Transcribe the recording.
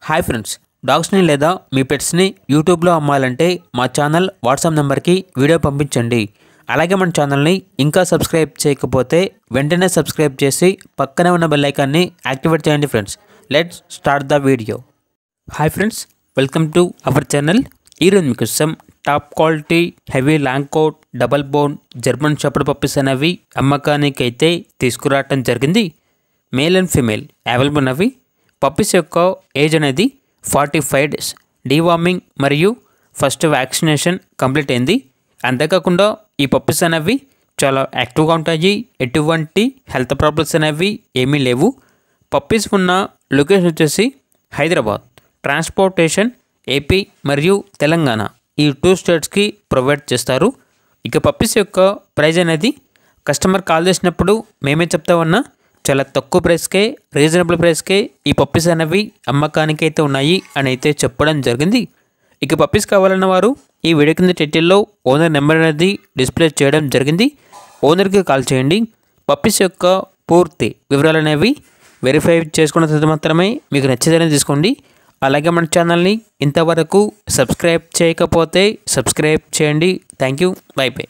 Hi friends, డాగ్స్ని లేదా మీ పెట్స్ని యూట్యూబ్లో అమ్మాలంటే మా ఛానల్ వాట్సాప్ నెంబర్కి వీడియో పంపించండి. అలాగే మన ఛానల్ని ఇంకా సబ్స్క్రైబ్ చేయకపోతే వెంటనే సబ్స్క్రైబ్ చేసి పక్కనే ఉన్న బెల్ ఐకాన్ని యాక్టివేట్ చేయండి. Friends, let's start the video. Hi friends, welcome to our channel. ఈరోజు మీకోసం top quality heavy long coat double bone German shepherd puppies అనేవి అమ్మకానికి అయితే తీసుకురావటం జరిగింది. మేల్ అండ్ ఫీమేల్ అవైలబుల్ ఉన్నవి. పప్పీస్ యొక్క ఏజ్ అనేది 45 డేస్. డీవార్మింగ్ మరియు ఫస్ట్ వ్యాక్సినేషన్ కంప్లీట్ అయింది. అంతేకాకుండా ఈ పప్పీస్ అనేవి చాలా యాక్టివ్గా ఉంటాయి. ఎటువంటి హెల్త్ ప్రాబ్లమ్స్ అనేవి ఏమీ లేవు. పప్పీస్ ఉన్న లొకేషన్ వచ్చేసి హైదరాబాద్. ట్రాన్స్పోర్టేషన్ ఏపీ మరియు తెలంగాణ ఈ 2 స్టేట్స్కి ప్రొవైడ్ చేస్తారు. ఇక పప్పీస్ యొక్క ప్రైజ్ అనేది కస్టమర్ కాల్ చేసినప్పుడు మేమే చెప్తామన్నా చాలా తక్కువ ప్రైస్కే, రీజనబుల్ ప్రైస్కే ఈ పప్పీస్ అనేవి అమ్మకానికి అయితే ఉన్నాయి అని అయితే చెప్పడం జరిగింది. ఇక పప్పీస్ కావాలన్న వారు ఈ వీడియో కింద టైటిల్లో ఓనర్ నెంబర్ అనేది డిస్ప్లే చేయడం జరిగింది. ఓనర్కి కాల్ చేయండి. పప్పీస్ యొక్క పూర్తి వివరాలు అనేవి వెరిఫై చేసుకున్న తర్వాత మాత్రమే మీకు నచ్చేదని తీసుకోండి. అలాగే మన ఛానల్ని ఇంతవరకు సబ్స్క్రైబ్ చేయకపోతే సబ్స్క్రైబ్ చేయండి. Thank you. By by.